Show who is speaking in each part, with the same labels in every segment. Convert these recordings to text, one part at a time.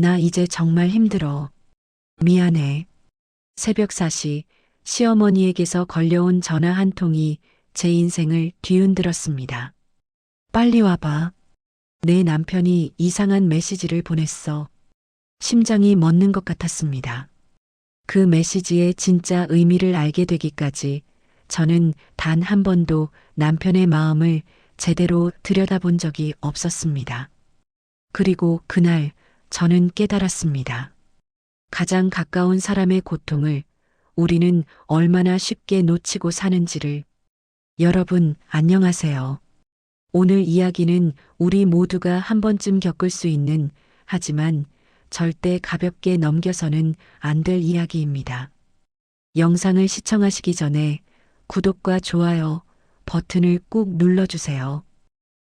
Speaker 1: 나 이제 정말 힘들어. 미안해. 새벽 4시 시어머니에게서 걸려온 전화 한 통이 제 인생을 뒤흔들었습니다. 빨리 와봐. 내 남편이 이상한 메시지를 보냈어. 심장이 멎는 것 같았습니다. 그 메시지의 진짜 의미를 알게 되기까지 저는 단 한 번도 남편의 마음을 제대로 들여다본 적이 없었습니다. 그리고 그날 저는 깨달았습니다. 가장 가까운 사람의 고통을 우리는 얼마나 쉽게 놓치고 사는지를. 여러분, 안녕하세요. 오늘 이야기는 우리 모두가 한 번쯤 겪을 수 있는, 하지만 절대 가볍게 넘겨서는 안 될 이야기입니다. 영상을 시청하시기 전에 구독과 좋아요 버튼을 꾹 눌러주세요.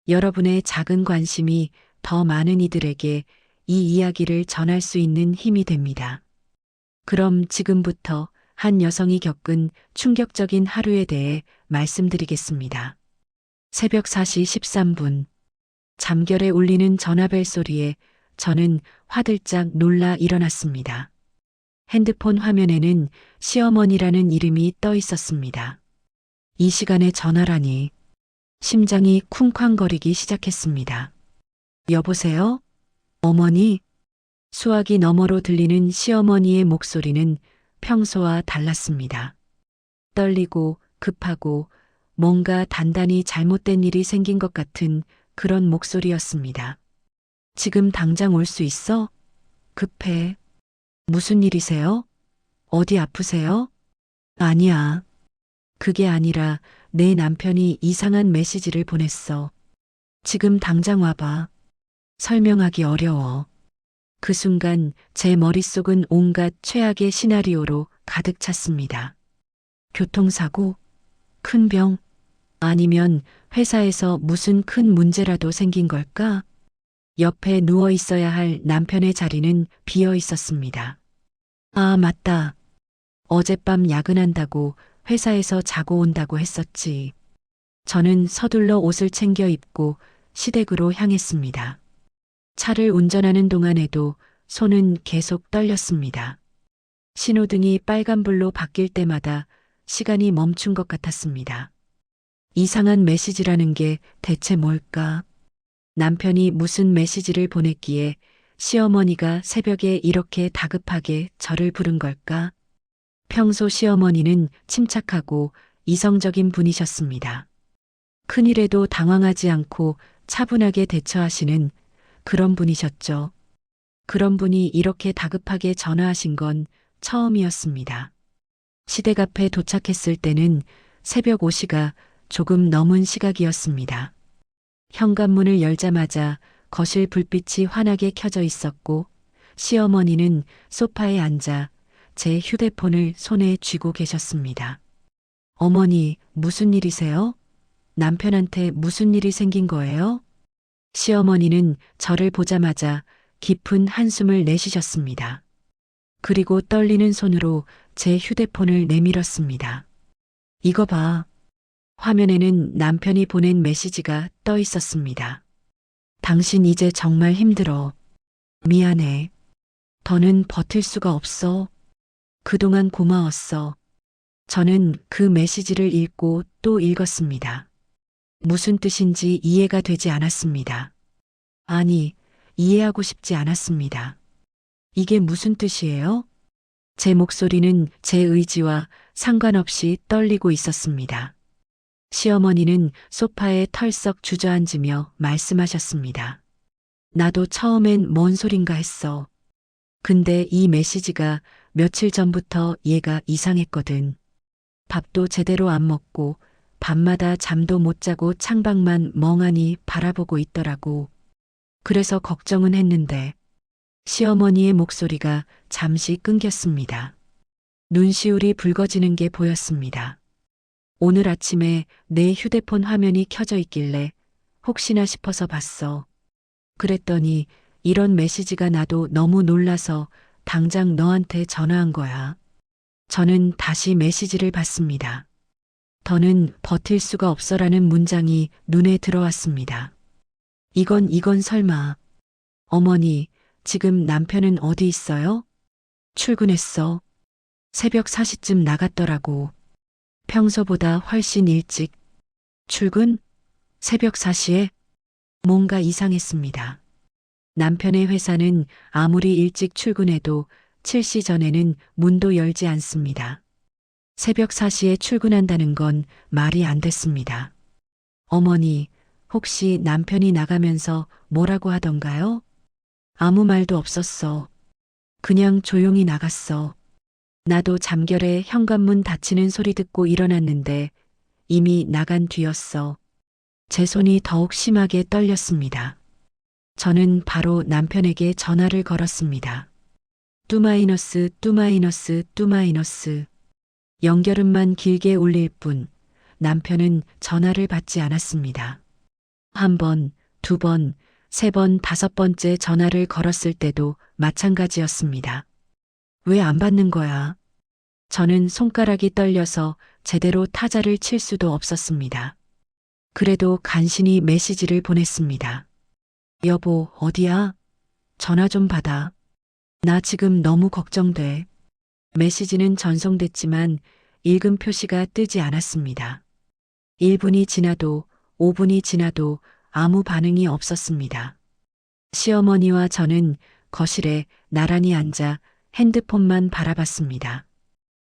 Speaker 1: 여러분의 작은 관심이 더 많은 이들에게 이 이야기를 전할 수 있는 힘이 됩니다. 그럼 지금부터 한 여성이 겪은 충격적인 하루에 대해 말씀드리겠습니다. 새벽 4시 13분. 잠결에 울리는 전화벨 소리에 저는 화들짝 놀라 일어났습니다. 핸드폰 화면에는 시어머니라는 이름이 떠 있었습니다. 이 시간에 전화라니. 심장이 쿵쾅거리기 시작했습니다. 여보세요? 어머니? 수화기 너머로 들리는 시어머니의 목소리는 평소와 달랐습니다. 떨리고 급하고 뭔가 단단히 잘못된 일이 생긴 것 같은 그런 목소리였습니다. 지금 당장 올 수 있어? 급해. 무슨 일이세요? 어디 아프세요? 아니야. 그게 아니라 내 남편이 이상한 메시지를 보냈어. 지금 당장 와봐. 설명하기 어려워. 그 순간 제 머릿속은 온갖 최악의 시나리오로 가득 찼습니다. 교통사고? 큰 병? 아니면 회사에서 무슨 큰 문제라도 생긴 걸까? 옆에 누워 있어야 할 남편의 자리는 비어 있었습니다. 아, 맞다. 어젯밤 야근한다고 회사에서 자고 온다고 했었지. 저는 서둘러 옷을 챙겨 입고 시댁으로 향했습니다. 차를 운전하는 동안에도 손은 계속 떨렸습니다. 신호등이 빨간불로 바뀔 때마다 시간이 멈춘 것 같았습니다. 이상한 메시지라는 게 대체 뭘까? 남편이 무슨 메시지를 보냈기에 시어머니가 새벽에 이렇게 다급하게 저를 부른 걸까? 평소 시어머니는 침착하고 이성적인 분이셨습니다. 큰일에도 당황하지 않고 차분하게 대처하시는 그런 분이셨죠. 그런 분이 이렇게 다급하게 전화하신 건 처음이었습니다. 시댁 앞에 도착했을 때는 새벽 5시가 조금 넘은 시각이었습니다. 현관문을 열자마자 거실 불빛이 환하게 켜져 있었고 시어머니는 소파에 앉아 제 휴대폰을 손에 쥐고 계셨습니다. 어머니, 무슨 일이세요? 남편한테 무슨 일이 생긴 거예요? 시어머니는 저를 보자마자 깊은 한숨을 내쉬셨습니다. 그리고 떨리는 손으로 제 휴대폰을 내밀었습니다. 이거 봐. 화면에는 남편이 보낸 메시지가 떠 있었습니다. 당신 이제 정말 힘들어. 미안해. 더는 버틸 수가 없어. 그동안 고마웠어. 저는 그 메시지를 읽고 또 읽었습니다. 무슨 뜻인지 이해가 되지 않았습니다. 아니, 이해하고 싶지 않았습니다. 이게 무슨 뜻이에요? 제 목소리는 제 의지와 상관없이 떨리고 있었습니다. 시어머니는 소파에 털썩 주저앉으며 말씀하셨습니다. 나도 처음엔 뭔 소린가 했어. 근데 이 메시지가 며칠 전부터 얘가 이상했거든. 밥도 제대로 안 먹고 밤마다 잠도 못 자고 창밖만 멍하니 바라보고 있더라고. 그래서 걱정은 했는데 시어머니의 목소리가 잠시 끊겼습니다. 눈시울이 붉어지는 게 보였습니다. 오늘 아침에 내 휴대폰 화면이 켜져 있길래 혹시나 싶어서 봤어. 그랬더니 이런 메시지가 나도 너무 놀라서 당장 너한테 전화한 거야. 저는 다시 메시지를 봤습니다. 더는 버틸 수가 없어라는 문장이 눈에 들어왔습니다. 이건 설마. 어머니, 지금 남편은 어디 있어요? 출근했어. 새벽 4시쯤 나갔더라고. 평소보다 훨씬 일찍. 출근? 새벽 4시에? 뭔가 이상했습니다. 남편의 회사는 아무리 일찍 출근해도 7시 전에는 문도 열지 않습니다. 새벽 4시에 출근한다는 건 말이 안 됐습니다. 어머니, 혹시 남편이 나가면서 뭐라고 하던가요? 아무 말도 없었어. 그냥 조용히 나갔어. 나도 잠결에 현관문 닫히는 소리 듣고 일어났는데 이미 나간 뒤였어. 제 손이 더욱 심하게 떨렸습니다. 저는 바로 남편에게 전화를 걸었습니다. 뚜마이너스 뚜마이너스 뚜마이너스. 연결음만 길게 울릴 뿐 남편은 전화를 받지 않았습니다. 한 번, 두 번, 세 번, 다섯 번째 전화를 걸었을 때도 마찬가지였습니다. 왜 안 받는 거야? 저는 손가락이 떨려서 제대로 타자를 칠 수도 없었습니다. 그래도 간신히 메시지를 보냈습니다. 여보, 어디야? 전화 좀 받아. 나 지금 너무 걱정돼. 메시지는 전송됐지만 읽음 표시가 뜨지 않았습니다. 1분이 지나도 5분이 지나도 아무 반응이 없었습니다. 시어머니와 저는 거실에 나란히 앉아 핸드폰만 바라봤습니다.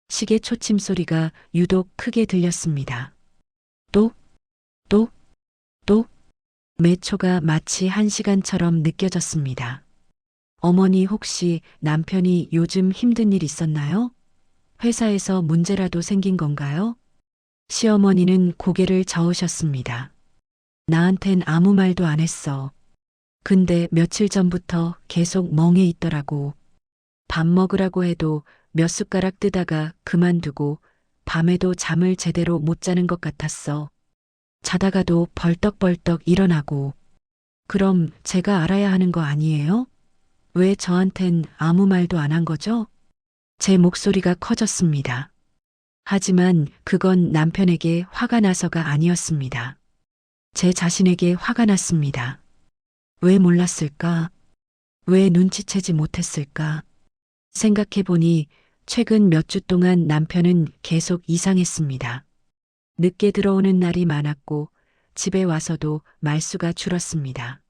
Speaker 1: 시계 초침 소리가 유독 크게 들렸습니다. 똑, 똑, 똑. 매 초가 마치 1시간처럼 느껴졌습니다. 어머니 혹시 남편이 요즘 힘든 일 있었나요? 회사에서 문제라도 생긴 건가요? 시어머니는 고개를 저으셨습니다. 나한텐 아무 말도 안 했어. 근데 며칠 전부터 계속 멍해 있더라고. 밥 먹으라고 해도 몇 숟가락 뜨다가 그만두고 밤에도 잠을 제대로 못 자는 것 같았어. 자다가도 벌떡벌떡 일어나고. 그럼 제가 알아야 하는 거 아니에요? 왜 저한텐 아무 말도 안 한 거죠? 제 목소리가 커졌습니다. 하지만 그건 남편에게 화가 나서가 아니었습니다. 제 자신에게 화가 났습니다. 왜 몰랐을까? 왜 눈치채지 못했을까? 생각해보니 최근 몇 주 동안 남편은 계속 이상했습니다. 늦게 들어오는 날이 많았고 집에 와서도 말수가 줄었습니다.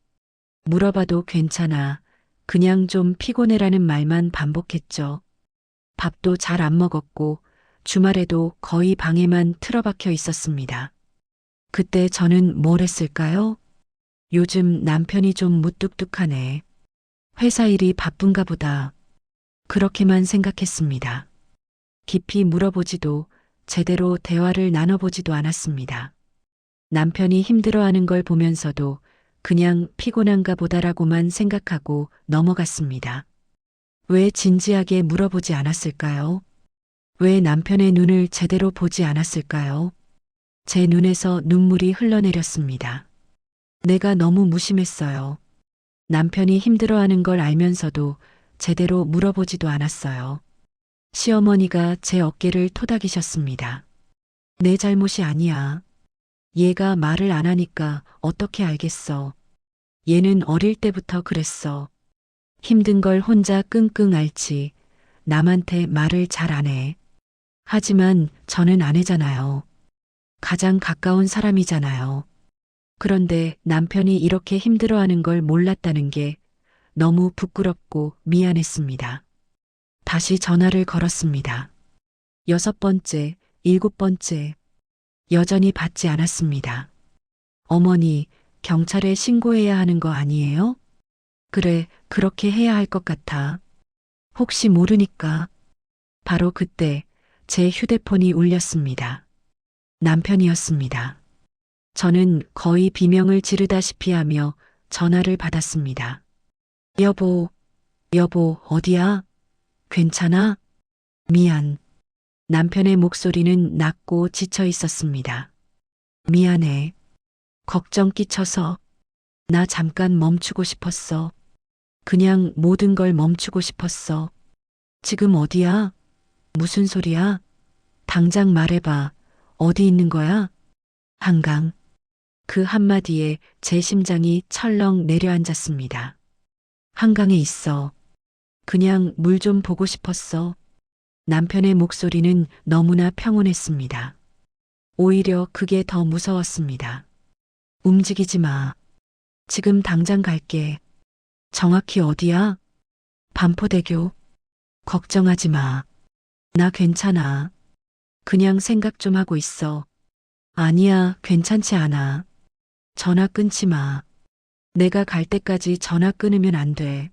Speaker 1: 물어봐도 괜찮아. 그냥 좀 피곤해라는 말만 반복했죠. 밥도 잘 안 먹었고 주말에도 거의 방에만 틀어박혀 있었습니다. 그때 저는 뭘 했을까요? 요즘 남편이 좀 무뚝뚝하네. 회사 일이 바쁜가 보다. 그렇게만 생각했습니다. 깊이 물어보지도 제대로 대화를 나눠보지도 않았습니다. 남편이 힘들어하는 걸 보면서도 그냥 피곤한가 보다라고만 생각하고 넘어갔습니다. 왜 진지하게 물어보지 않았을까요? 왜 남편의 눈을 제대로 보지 않았을까요? 제 눈에서 눈물이 흘러내렸습니다. 내가 너무 무심했어요. 남편이 힘들어하는 걸 알면서도 제대로 물어보지도 않았어요. 시어머니가 제 어깨를 토닥이셨습니다. 내 잘못이 아니야. 얘가 말을 안 하니까 어떻게 알겠어. 얘는 어릴 때부터 그랬어. 힘든 걸 혼자 끙끙 앓지. 남한테 말을 잘 안 해. 하지만 저는 아내잖아요. 가장 가까운 사람이잖아요. 그런데 남편이 이렇게 힘들어하는 걸 몰랐다는 게 너무 부끄럽고 미안했습니다. 다시 전화를 걸었습니다. 6번째, 7번째. 여전히 받지 않았습니다. 어머니, 경찰에 신고해야 하는 거 아니에요? 그래, 그렇게 해야 할 것 같아. 혹시 모르니까. 바로 그때 제 휴대폰이 울렸습니다. 남편이었습니다. 저는 거의 비명을 지르다시피 하며 전화를 받았습니다. 여보, 여보, 어디야? 괜찮아? 미안. 남편의 목소리는 낮고 지쳐 있었습니다. 미안해. 걱정 끼쳐서. 나 잠깐 멈추고 싶었어. 그냥 모든 걸 멈추고 싶었어. 지금 어디야? 무슨 소리야? 당장 말해봐. 어디 있는 거야? 한강. 그 한마디에 제 심장이 철렁 내려앉았습니다. 한강에 있어. 그냥 물 좀 보고 싶었어. 남편의 목소리는 너무나 평온했습니다. 오히려 그게 더 무서웠습니다. 움직이지 마. 지금 당장 갈게. 정확히 어디야? 반포대교. 걱정하지 마. 나 괜찮아. 그냥 생각 좀 하고 있어. 아니야, 괜찮지 않아. 전화 끊지 마. 내가 갈 때까지 전화 끊으면 안 돼.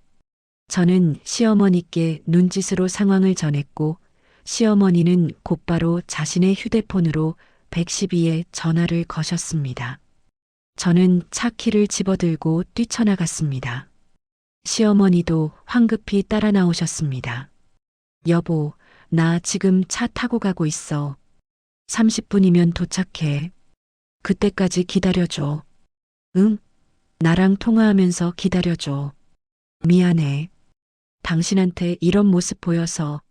Speaker 1: 저는 시어머니께 눈짓으로 상황을 전했고, 시어머니는 곧바로 자신의 휴대폰으로 112에 전화를 거셨습니다. 저는 차 키를 집어들고 뛰쳐나갔습니다. 시어머니도 황급히 따라 나오셨습니다. 여보, 나 지금 차 타고 가고 있어. 30분이면 도착해. 그때까지 기다려줘. 응? 나랑 통화하면서 기다려줘. 미안해. 당신한테 이런 모습 보여서.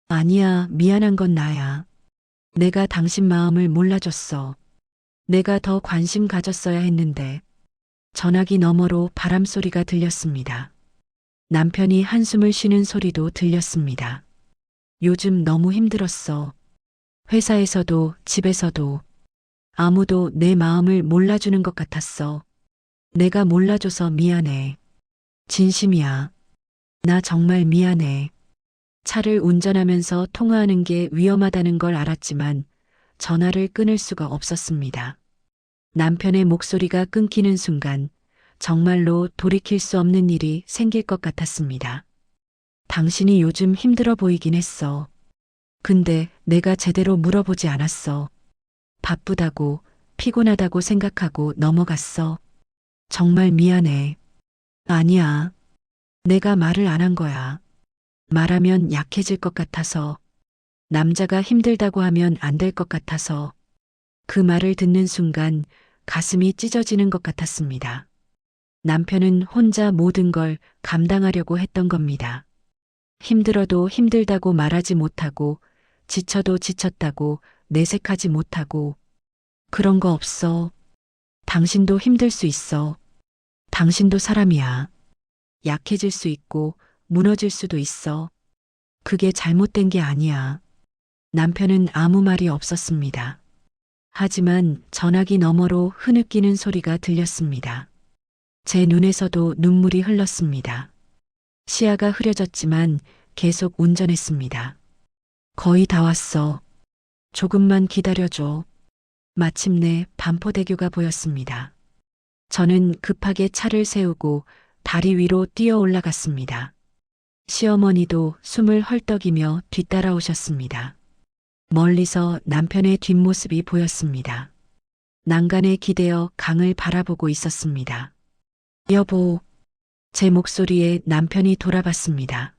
Speaker 1: 아니야, 미안한 건 나야. 내가 당신 마음을 몰라줬어. 내가 더 관심 가졌어야 했는데. 전화기 너머로 바람 소리가 들렸습니다. 남편이 한숨을 쉬는 소리도 들렸습니다. 요즘 너무 힘들었어. 회사에서도 집에서도 아무도 내 마음을 몰라주는 것 같았어. 내가 몰라줘서 미안해. 진심이야. 나 정말 미안해. 차를 운전하면서 통화하는 게 위험하다는 걸 알았지만 전화를 끊을 수가 없었습니다. 남편의 목소리가 끊기는 순간 정말로 돌이킬 수 없는 일이 생길 것 같았습니다. 당신이 요즘 힘들어 보이긴 했어. 근데 내가 제대로 물어보지 않았어. 바쁘다고, 피곤하다고 생각하고 넘어갔어. 정말 미안해. 아니야. 내가 말을 안 한 거야. 말하면 약해질 것 같아서. 남자가 힘들다고 하면 안 될 것 같아서. 그 말을 듣는 순간 가슴이 찢어지는 것 같았습니다. 남편은 혼자 모든 걸 감당하려고 했던 겁니다. 힘들어도 힘들다고 말하지 못하고, 지쳐도 지쳤다고 내색하지 못하고, 그런 거 없어. 당신도 힘들 수 있어. 당신도 사람이야. 약해질 수 있고, 무너질 수도 있어. 그게 잘못된 게 아니야. 남편은 아무 말이 없었습니다. 하지만 전화기 너머로 흐느끼는 소리가 들렸습니다. 제 눈에서도 눈물이 흘렀습니다. 시야가 흐려졌지만 계속 운전했습니다. 거의 다 왔어. 조금만 기다려줘. 마침내 반포대교가 보였습니다. 저는 급하게 차를 세우고 다리 위로 뛰어 올라갔습니다. 시어머니도 숨을 헐떡이며 뒤따라오셨습니다. 멀리서 남편의 뒷모습이 보였습니다. 난간에 기대어 강을 바라보고 있었습니다. 여보, 제 목소리에 남편이 돌아봤습니다.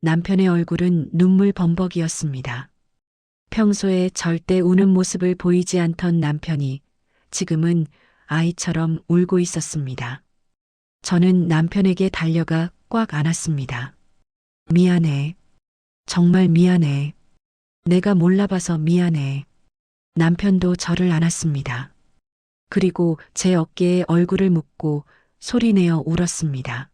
Speaker 1: 남편의 얼굴은 눈물 범벅이었습니다. 평소에 절대 우는 모습을 보이지 않던 남편이 지금은 아이처럼 울고 있었습니다. 저는 남편에게 달려가 꽉 안았습니다. 미안해. 정말 미안해. 내가 몰라봐서 미안해. 남편도 저를 안았습니다. 그리고 제 어깨에 얼굴을 묻고 소리내어 울었습니다.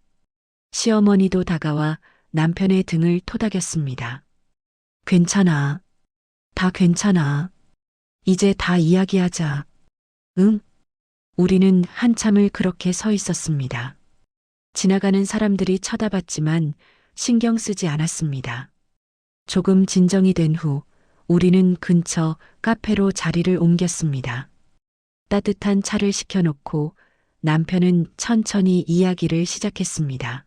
Speaker 1: 시어머니도 다가와 남편의 등을 토닥였습니다. 괜찮아. 다 괜찮아. 이제 다 이야기하자. 응? 우리는 한참을 그렇게 서 있었습니다. 지나가는 사람들이 쳐다봤지만 신경 쓰지 않았습니다. 조금 진정이 된 후 우리는 근처 카페로 자리를 옮겼습니다. 따뜻한 차를 시켜놓고 남편은 천천히 이야기를 시작했습니다.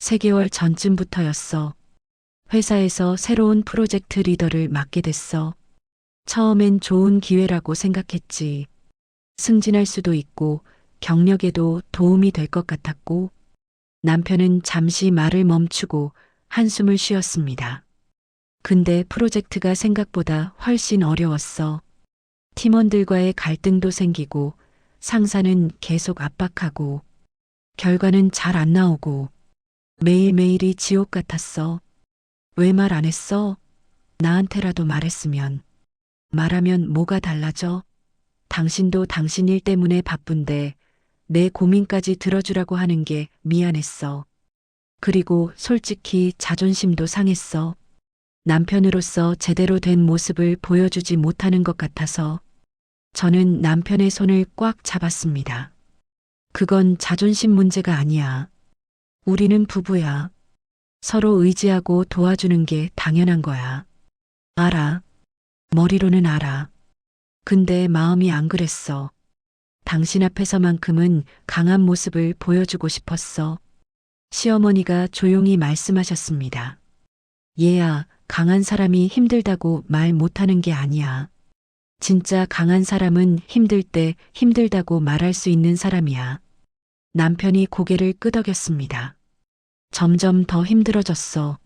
Speaker 1: 3개월 전쯤부터였어. 회사에서 새로운 프로젝트 리더를 맡게 됐어. 처음엔 좋은 기회라고 생각했지. 승진할 수도 있고 경력에도 도움이 될 것 같았고, 남편은 잠시 말을 멈추고 한숨을 쉬었습니다. 근데 프로젝트가 생각보다 훨씬 어려웠어. 팀원들과의 갈등도 생기고 상사는 계속 압박하고 결과는 잘 안 나오고 매일매일이 지옥 같았어. 왜 말 안 했어? 나한테라도 말했으면. 말하면 뭐가 달라져? 당신도 당신 일 때문에 바쁜데 내 고민까지 들어주라고 하는 게 미안했어. 그리고 솔직히 자존심도 상했어. 남편으로서 제대로 된 모습을 보여주지 못하는 것 같아서 저는 남편의 손을 꽉 잡았습니다. 그건 자존심 문제가 아니야. 우리는 부부야. 서로 의지하고 도와주는 게 당연한 거야. 알아. 머리로는 알아. 근데 마음이 안 그랬어. 당신 앞에서만큼은 강한 모습을 보여주고 싶었어. 시어머니가 조용히 말씀하셨습니다. 얘야, 강한 사람이 힘들다고 말 못하는 게 아니야. 진짜 강한 사람은 힘들 때 힘들다고 말할 수 있는 사람이야. 남편이 고개를 끄덕였습니다. 점점 더 힘들어졌어.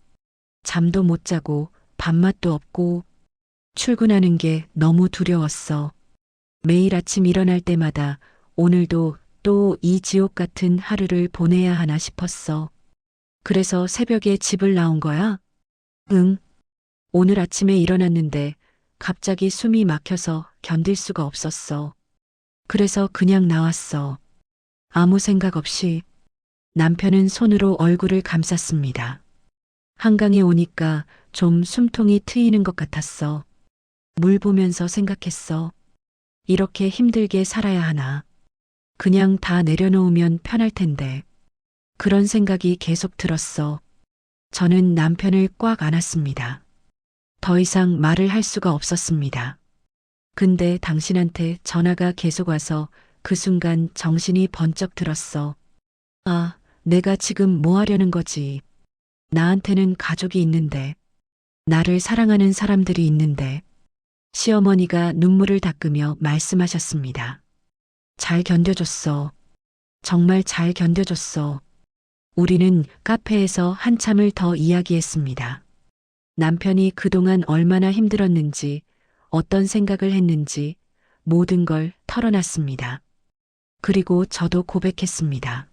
Speaker 1: 잠도 못 자고 밥맛도 없고 출근하는 게 너무 두려웠어. 매일 아침 일어날 때마다 오늘도 또 이 지옥 같은 하루를 보내야 하나 싶었어. 그래서 새벽에 집을 나온 거야? 응. 오늘 아침에 일어났는데 갑자기 숨이 막혀서 견딜 수가 없었어. 그래서 그냥 나왔어. 아무 생각 없이. 남편은 손으로 얼굴을 감쌌습니다. 한강에 오니까 좀 숨통이 트이는 것 같았어. 물 보면서 생각했어. 이렇게 힘들게 살아야 하나. 그냥 다 내려놓으면 편할 텐데. 그런 생각이 계속 들었어. 저는 남편을 꽉 안았습니다. 더 이상 말을 할 수가 없었습니다. 근데 당신한테 전화가 계속 와서 그 순간 정신이 번쩍 들었어. 아, 내가 지금 뭐 하려는 거지. 나한테는 가족이 있는데, 나를 사랑하는 사람들이 있는데, 시어머니가 눈물을 닦으며 말씀하셨습니다. 잘 견뎌줬어. 정말 잘 견뎌줬어. 우리는 카페에서 한참을 더 이야기했습니다. 남편이 그동안 얼마나 힘들었는지, 어떤 생각을 했는지 모든 걸 털어놨습니다. 그리고 저도 고백했습니다.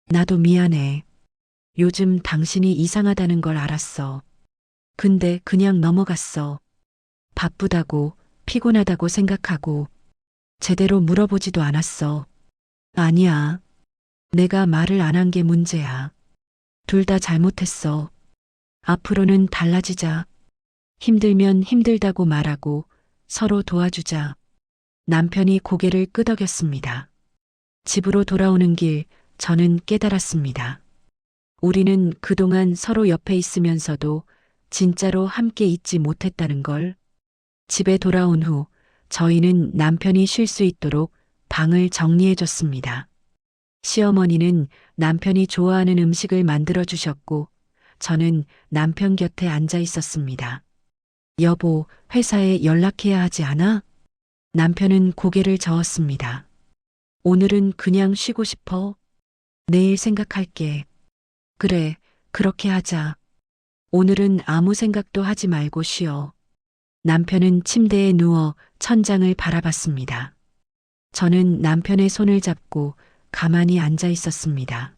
Speaker 1: 나도 미안해. 요즘 당신이 이상하다는 걸 알았어. 근데 그냥 넘어갔어. 바쁘다고, 피곤하다고 생각하고, 제대로 물어보지도 않았어. 아니야. 내가 말을 안 한 게 문제야. 둘 다 잘못했어. 앞으로는 달라지자. 힘들면 힘들다고 말하고 서로 도와주자. 남편이 고개를 끄덕였습니다. 집으로 돌아오는 길 저는 깨달았습니다. 우리는 그동안 서로 옆에 있으면서도 진짜로 함께 있지 못했다는 걸. 집에 돌아온 후 저희는 남편이 쉴 수 있도록 방을 정리해 줬습니다. 시어머니는 남편이 좋아하는 음식을 만들어 주셨고 저는 남편 곁에 앉아 있었습니다. 여보, 회사에 연락해야 하지 않아? 남편은 고개를 저었습니다. 오늘은 그냥 쉬고 싶어. 내일 생각할게. 그래, 그렇게 하자. 오늘은 아무 생각도 하지 말고 쉬어. 남편은 침대에 누워 천장을 바라봤습니다. 저는 남편의 손을 잡고 가만히 앉아 있었습니다.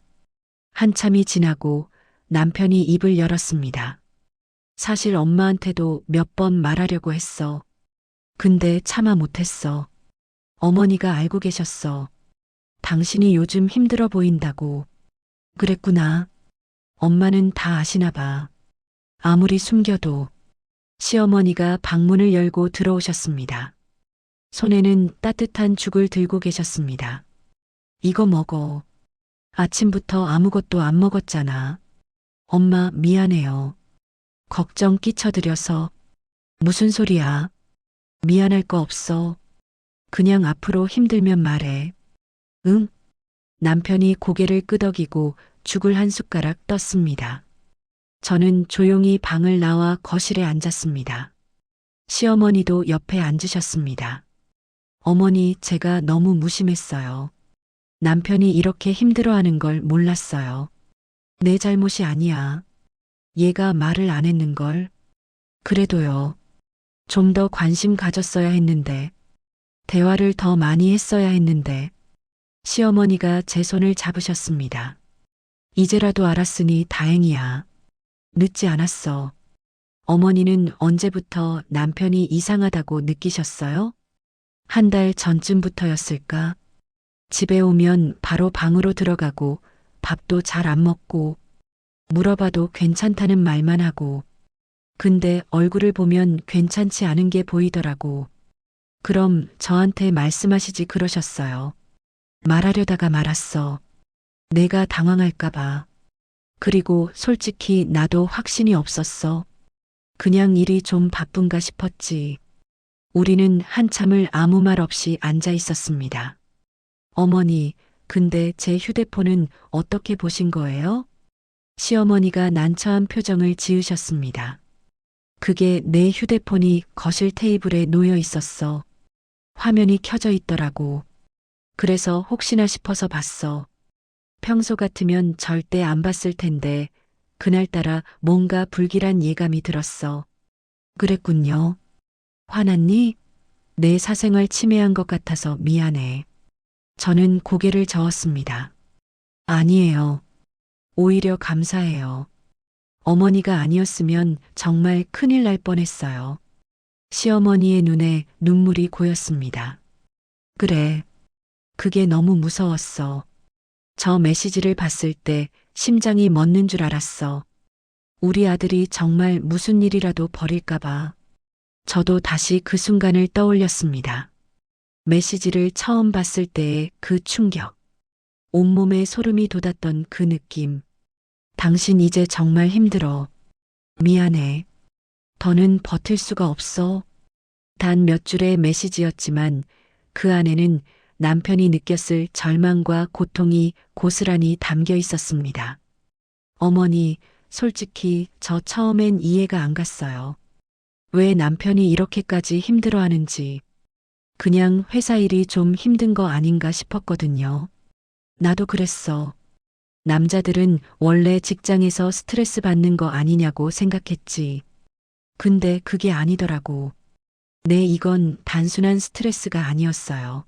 Speaker 1: 한참이 지나고 남편이 입을 열었습니다. 사실 엄마한테도 몇 번 말하려고 했어. 근데 차마 못했어. 어머니가 알고 계셨어. 당신이 요즘 힘들어 보인다고. 그랬구나. 엄마는 다 아시나 봐. 아무리 숨겨도. 시어머니가 방문을 열고 들어오셨습니다. 손에는 따뜻한 죽을 들고 계셨습니다. 이거 먹어. 아침부터 아무것도 안 먹었잖아. 엄마 미안해요. 걱정 끼쳐드려서. 무슨 소리야. 미안할 거 없어. 그냥 앞으로 힘들면 말해. 응? 남편이 고개를 끄덕이고 죽을 한 숟가락 떴습니다. 저는 조용히 방을 나와 거실에 앉았습니다. 시어머니도 옆에 앉으셨습니다. 어머니, 제가 너무 무심했어요. 남편이 이렇게 힘들어하는 걸 몰랐어요. 내 잘못이 아니야. 얘가 말을 안 했는걸. 그래도요. 좀 더 관심 가졌어야 했는데, 대화를 더 많이 했어야 했는데, 시어머니가 제 손을 잡으셨습니다. 이제라도 알았으니 다행이야. 늦지 않았어. 어머니는 언제부터 남편이 이상하다고 느끼셨어요? 한 달 전쯤부터였을까? 집에 오면 바로 방으로 들어가고 밥도 잘 안 먹고 물어봐도 괜찮다는 말만 하고, 근데 얼굴을 보면 괜찮지 않은 게 보이더라고. 그럼 저한테 말씀하시지 그러셨어요. 말하려다가 말았어. 내가 당황할까봐. 그리고 솔직히 나도 확신이 없었어. 그냥 일이 좀 바쁜가 싶었지. 우리는 한참을 아무 말 없이 앉아 있었습니다. 어머니, 근데 제 휴대폰은 어떻게 보신 거예요? 시어머니가 난처한 표정을 지으셨습니다. 그게 내 휴대폰이 거실 테이블에 놓여 있었어. 화면이 켜져 있더라고. 그래서 혹시나 싶어서 봤어. 평소 같으면 절대 안 봤을 텐데, 그날따라 뭔가 불길한 예감이 들었어. 그랬군요. 화났니? 내 사생활 침해한 것 같아서 미안해. 저는 고개를 저었습니다. 아니에요. 오히려 감사해요. 어머니가 아니었으면 정말 큰일 날 뻔했어요. 시어머니의 눈에 눈물이 고였습니다. 그래. 그게 너무 무서웠어. 저 메시지를 봤을 때 심장이 멎는 줄 알았어. 우리 아들이 정말 무슨 일이라도 벌일까봐. 저도 다시 그 순간을 떠올렸습니다. 메시지를 처음 봤을 때의 그 충격. 온몸에 소름이 돋았던 그 느낌. 당신 이제 정말 힘들어. 미안해. 더는 버틸 수가 없어. 단 몇 줄의 메시지였지만 그 안에는 남편이 느꼈을 절망과 고통이 고스란히 담겨 있었습니다. 어머니, 솔직히 저 처음엔 이해가 안 갔어요. 왜 남편이 이렇게까지 힘들어하는지. 그냥 회사 일이 좀 힘든 거 아닌가 싶었거든요. 나도 그랬어. 남자들은 원래 직장에서 스트레스 받는 거 아니냐고 생각했지. 근데 그게 아니더라고. 네, 이건 단순한 스트레스가 아니었어요.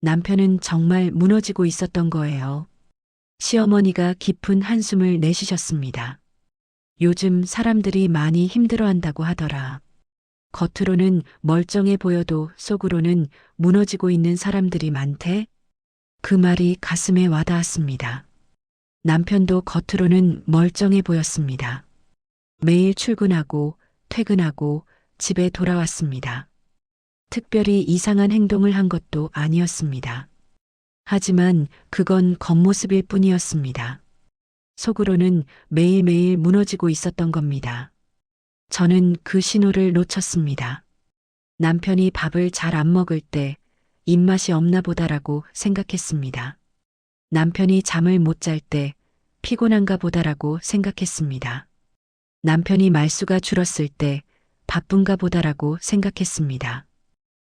Speaker 1: 남편은 정말 무너지고 있었던 거예요. 시어머니가 깊은 한숨을 내쉬셨습니다. 요즘 사람들이 많이 힘들어한다고 하더라. 겉으로는 멀쩡해 보여도 속으로는 무너지고 있는 사람들이 많대? 그 말이 가슴에 와닿았습니다. 남편도 겉으로는 멀쩡해 보였습니다. 매일 출근하고 퇴근하고 집에 돌아왔습니다. 특별히 이상한 행동을 한 것도 아니었습니다. 하지만 그건 겉모습일 뿐이었습니다. 속으로는 매일매일 무너지고 있었던 겁니다. 저는 그 신호를 놓쳤습니다. 남편이 밥을 잘 안 먹을 때 입맛이 없나 보다라고 생각했습니다. 남편이 잠을 못 잘 때 피곤한가 보다라고 생각했습니다. 남편이 말수가 줄었을 때 바쁜가 보다라고 생각했습니다.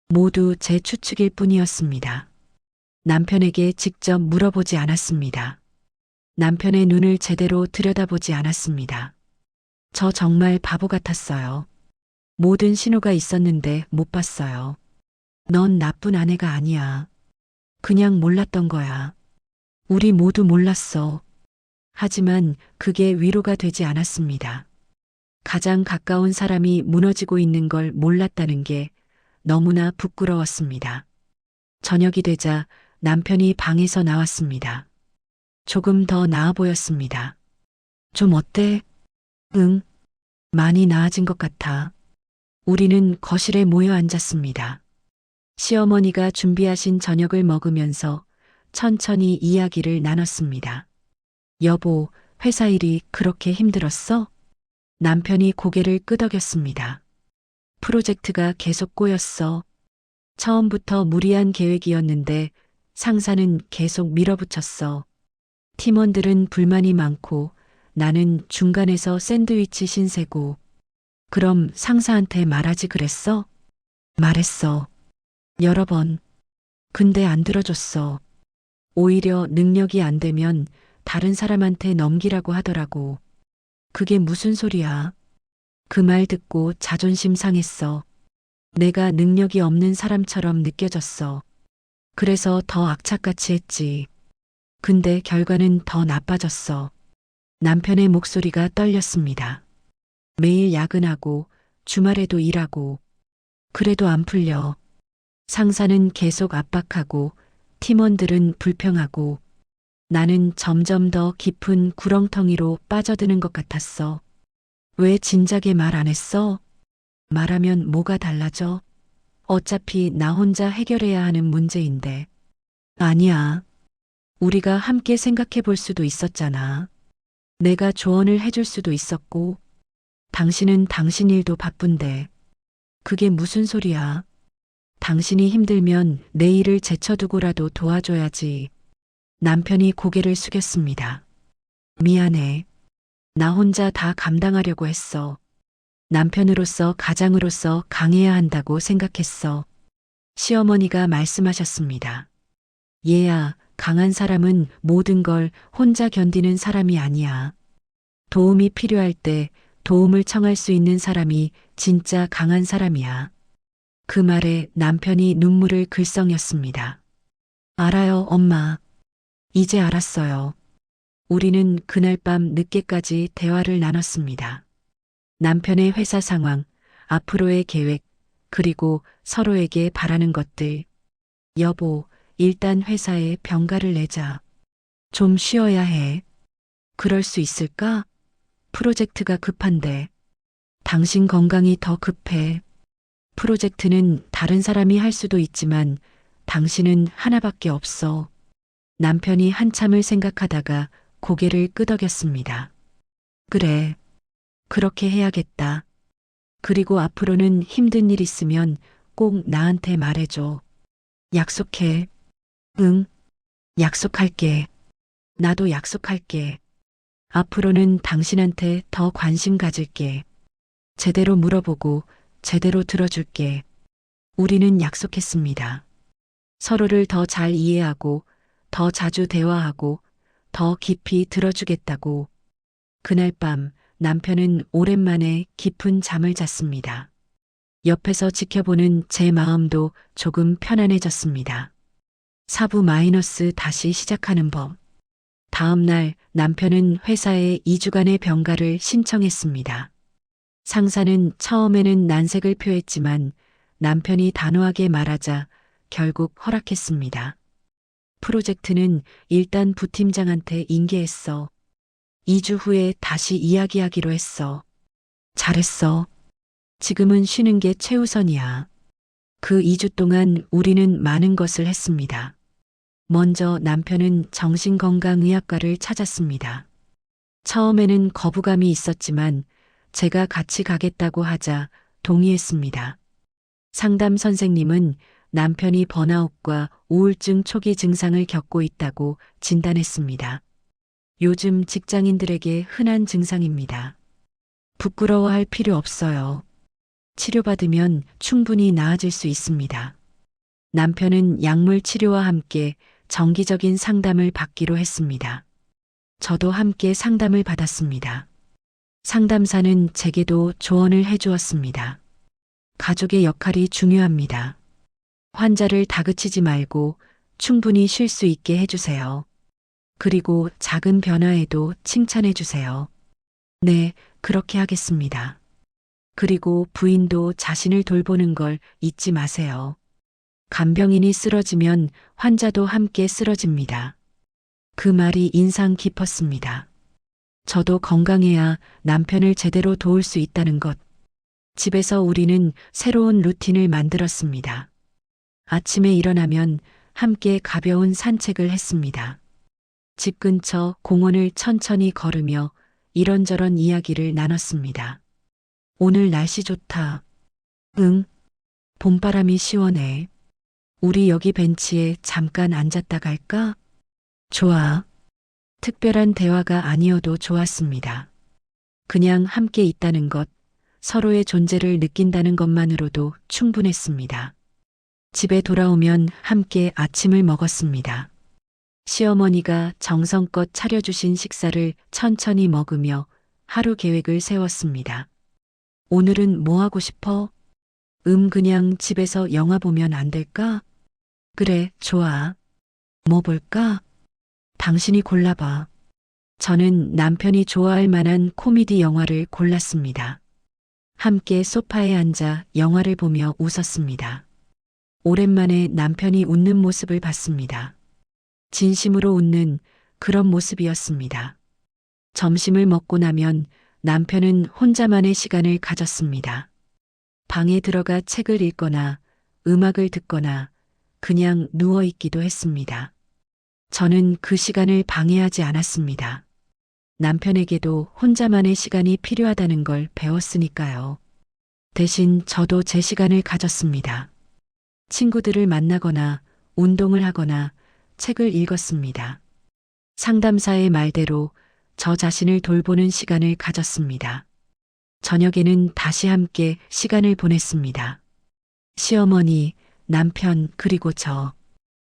Speaker 1: 모두 제 추측일 뿐이었습니다. 남편에게 직접 물어보지 않았습니다. 남편의 눈을 제대로 들여다보지 않았습니다. 저 정말 바보 같았어요. 모든 신호가 있었는데 못 봤어요. 넌 나쁜 아내가 아니야. 그냥 몰랐던 거야. 우리 모두 몰랐어. 하지만 그게 위로가 되지 않았습니다. 가장 가까운 사람이 무너지고 있는 걸 몰랐다는 게 너무나 부끄러웠습니다. 저녁이 되자 남편이 방에서 나왔습니다. 조금 더 나아 보였습니다. 좀 어때? 응, 많이 나아진 것 같아. 우리는 거실에 모여 앉았습니다. 시어머니가 준비하신 저녁을 먹으면서 천천히 이야기를 나눴습니다. 여보, 회사 일이 그렇게 힘들었어? 남편이 고개를 끄덕였습니다. 프로젝트가 계속 꼬였어. 처음부터 무리한 계획이었는데 상사는 계속 밀어붙였어. 팀원들은 불만이 많고 나는 중간에서 샌드위치 신세고. 그럼 상사한테 말하지 그랬어? 말했어. 여러 번. 근데 안 들어줬어. 오히려 능력이 안 되면 다른 사람한테 넘기라고 하더라고. 그게 무슨 소리야? 그 말 듣고 자존심 상했어. 내가 능력이 없는 사람처럼 느껴졌어. 그래서 더 악착같이 했지. 근데 결과는 더 나빠졌어. 남편의 목소리가 떨렸습니다. 매일 야근하고 주말에도 일하고 그래도 안 풀려. 상사는 계속 압박하고 팀원들은 불평하고 나는 점점 더 깊은 구렁텅이로 빠져드는 것 같았어. 왜 진작에 말 안 했어? 말하면 뭐가 달라져? 어차피 나 혼자 해결해야 하는 문제인데. 아니야. 우리가 함께 생각해 볼 수도 있었잖아. 내가 조언을 해줄 수도 있었고, 당신은 당신 일도 바쁜데. 그게 무슨 소리야? 당신이 힘들면 내 일을 제쳐두고라도 도와줘야지. 남편이 고개를 숙였습니다. 미안해. 나 혼자 다 감당하려고 했어. 남편으로서 가장으로서 강해야 한다고 생각했어. 시어머니가 말씀하셨습니다. 얘야, 강한 사람은 모든 걸 혼자 견디는 사람이 아니야. 도움이 필요할 때 도움을 청할 수 있는 사람이 진짜 강한 사람이야. 그 말에 남편이 눈물을 글썽였습니다. 알아요, 엄마. 이제 알았어요. 우리는 그날 밤 늦게까지 대화를 나눴습니다. 남편의 회사 상황, 앞으로의 계획, 그리고 서로에게 바라는 것들. 여보, 일단 회사에 병가를 내자. 좀 쉬어야 해. 그럴 수 있을까? 프로젝트가 급한데. 당신 건강이 더 급해. 프로젝트는 다른 사람이 할 수도 있지만 당신은 하나밖에 없어. 남편이 한참을 생각하다가 고개를 끄덕였습니다. 그래. 그렇게 해야겠다. 그리고 앞으로는 힘든 일 있으면 꼭 나한테 말해줘. 약속해. 응. 약속할게. 나도 약속할게. 앞으로는 당신한테 더 관심 가질게. 제대로 물어보고 제대로 들어줄게. 우리는 약속했습니다. 서로를 더 잘 이해하고 더 자주 대화하고 더 깊이 들어주겠다고. 그날 밤 남편은 오랜만에 깊은 잠을 잤습니다. 옆에서 지켜보는 제 마음도 조금 편안해졌습니다. 사부 마이너스 다시 시작하는 법. 다음 날 남편은 회사에 2주간의 병가를 신청했습니다. 상사는 처음에는 난색을 표했지만 남편이 단호하게 말하자 결국 허락했습니다. 프로젝트는 일단 부팀장한테 인계했어. 2주 후에 다시 이야기하기로 했어. 잘했어. 지금은 쉬는 게 최우선이야. 그 2주 동안 우리는 많은 것을 했습니다. 먼저 남편은 정신건강의학과를 찾았습니다. 처음에는 거부감이 있었지만 제가 같이 가겠다고 하자 동의했습니다. 상담 선생님은 남편이 번아웃과 우울증 초기 증상을 겪고 있다고 진단했습니다. 요즘 직장인들에게 흔한 증상입니다. 부끄러워할 필요 없어요. 치료받으면 충분히 나아질 수 있습니다. 남편은 약물 치료와 함께 정기적인 상담을 받기로 했습니다. 저도 함께 상담을 받았습니다. 상담사는 제게도 조언을 해주었습니다. 가족의 역할이 중요합니다. 환자를 다그치지 말고 충분히 쉴 수 있게 해주세요. 그리고 작은 변화에도 칭찬해 주세요. 네, 그렇게 하겠습니다. 그리고 부인도 자신을 돌보는 걸 잊지 마세요. 간병인이 쓰러지면 환자도 함께 쓰러집니다. 그 말이 인상 깊었습니다. 저도 건강해야 남편을 제대로 도울 수 있다는 것. 집에서 우리는 새로운 루틴을 만들었습니다. 아침에 일어나면 함께 가벼운 산책을 했습니다. 집 근처 공원을 천천히 걸으며 이런저런 이야기를 나눴습니다. 오늘 날씨 좋다. 응. 봄바람이 시원해. 우리 여기 벤치에 잠깐 앉았다 갈까? 좋아. 특별한 대화가 아니어도 좋았습니다. 그냥 함께 있다는 것, 서로의 존재를 느낀다는 것만으로도 충분했습니다. 집에 돌아오면 함께 아침을 먹었습니다. 시어머니가 정성껏 차려주신 식사를 천천히 먹으며 하루 계획을 세웠습니다. 오늘은 뭐 하고 싶어? 그냥 집에서 영화 보면 안 될까? 그래, 좋아. 뭐 볼까? 당신이 골라봐. 저는 남편이 좋아할 만한 코미디 영화를 골랐습니다. 함께 소파에 앉아 영화를 보며 웃었습니다. 오랜만에 남편이 웃는 모습을 봤습니다. 진심으로 웃는 그런 모습이었습니다. 점심을 먹고 나면 남편은 혼자만의 시간을 가졌습니다. 방에 들어가 책을 읽거나 음악을 듣거나 그냥 누워 있기도 했습니다. 저는 그 시간을 방해하지 않았습니다. 남편에게도 혼자만의 시간이 필요하다는 걸 배웠으니까요. 대신 저도 제 시간을 가졌습니다. 친구들을 만나거나 운동을 하거나 책을 읽었습니다. 상담사의 말대로 저 자신을 돌보는 시간을 가졌습니다. 저녁에는 다시 함께 시간을 보냈습니다. 시어머니, 남편, 그리고 저.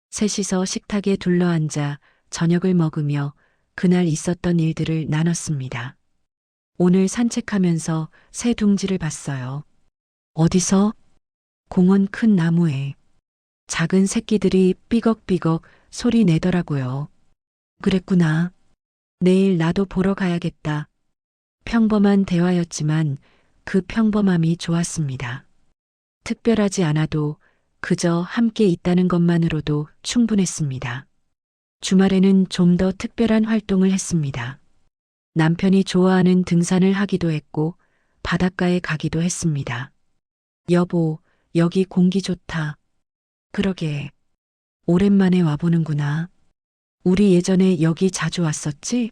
Speaker 1: 셋이서 식탁에 둘러앉아 저녁을 먹으며 그날 있었던 일들을 나눴습니다. 오늘 산책하면서 새 둥지를 봤어요. 어디서? 공원 큰 나무에. 작은 새끼들이 삐걱삐걱 소리 내더라고요. 그랬구나. 내일 나도 보러 가야겠다. 평범한 대화였지만 그 평범함이 좋았습니다. 특별하지 않아도 그저 함께 있다는 것만으로도 충분했습니다. 주말에는 좀 더 특별한 활동을 했습니다. 남편이 좋아하는 등산을 하기도 했고 바닷가에 가기도 했습니다. 여보, 여기 공기 좋다. 그러게. 오랜만에 와보는구나. 우리 예전에 여기 자주 왔었지?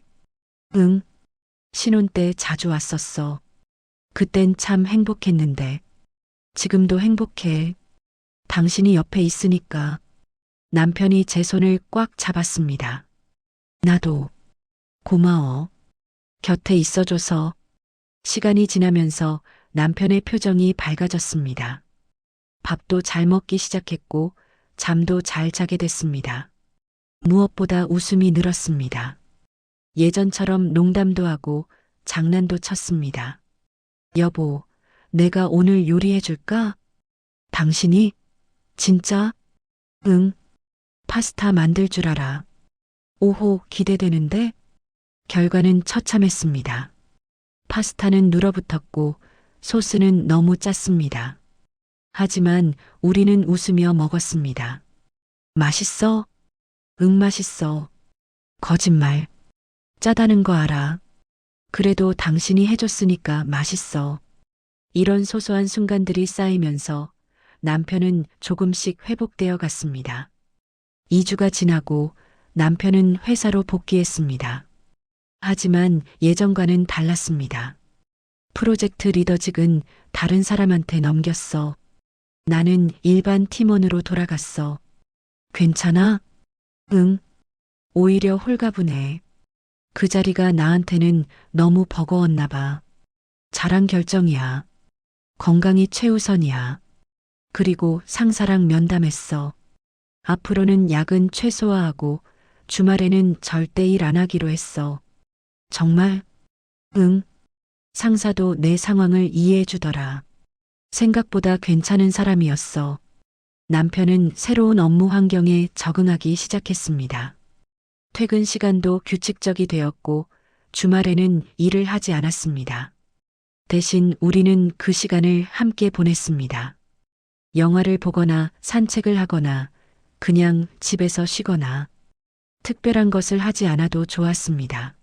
Speaker 1: 응. 신혼 때 자주 왔었어. 그땐 참 행복했는데. 지금도 행복해. 당신이 옆에 있으니까. 남편이 제 손을 꽉 잡았습니다. 나도. 고마워. 곁에 있어줘서. 시간이 지나면서 남편의 표정이 밝아졌습니다. 밥도 잘 먹기 시작했고 잠도 잘 자게 됐습니다. 무엇보다 웃음이 늘었습니다. 예전처럼 농담도 하고 장난도 쳤습니다. 여보, 내가 오늘 요리해 줄까? 당신이? 진짜? 응. 파스타 만들 줄 알아. 오호, 기대되는데? 결과는 처참했습니다. 파스타는 눌어붙었고 소스는 너무 짰습니다. 하지만 우리는 웃으며 먹었습니다. 맛있어? 응, 맛있어. 거짓말. 짜다는 거 알아. 그래도 당신이 해줬으니까 맛있어. 이런 소소한 순간들이 쌓이면서 남편은 조금씩 회복되어 갔습니다. 2주가 지나고 남편은 회사로 복귀했습니다. 하지만 예전과는 달랐습니다. 프로젝트 리더직은 다른 사람한테 넘겼어. 나는 일반 팀원으로 돌아갔어. 괜찮아? 응. 오히려 홀가분해. 그 자리가 나한테는 너무 버거웠나 봐. 잘한 결정이야. 건강이 최우선이야. 그리고 상사랑 면담했어. 앞으로는 야근 최소화하고 주말에는 절대 일 안 하기로 했어. 정말? 응. 상사도 내 상황을 이해해 주더라. 생각보다 괜찮은 사람이었어. 남편은 새로운 업무 환경에 적응하기 시작했습니다. 퇴근 시간도 규칙적이 되었고 주말에는 일을 하지 않았습니다. 대신 우리는 그 시간을 함께 보냈습니다. 영화를 보거나 산책을 하거나 그냥 집에서 쉬거나 특별한 것을 하지 않아도 좋았습니다.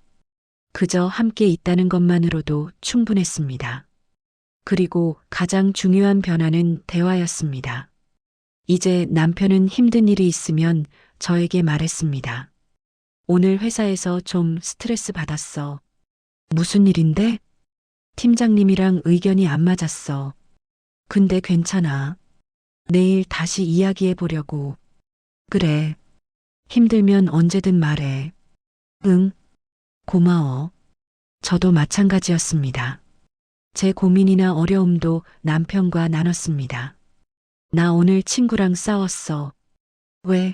Speaker 1: 그저 함께 있다는 것만으로도 충분했습니다. 그리고 가장 중요한 변화는 대화였습니다. 이제 남편은 힘든 일이 있으면 저에게 말했습니다. 오늘 회사에서 좀 스트레스 받았어. 무슨 일인데? 팀장님이랑 의견이 안 맞았어. 근데 괜찮아. 내일 다시 이야기해 보려고. 그래. 힘들면 언제든 말해. 응. 고마워. 저도 마찬가지였습니다. 제 고민이나 어려움도 남편과 나눴습니다. 나 오늘 친구랑 싸웠어. 왜?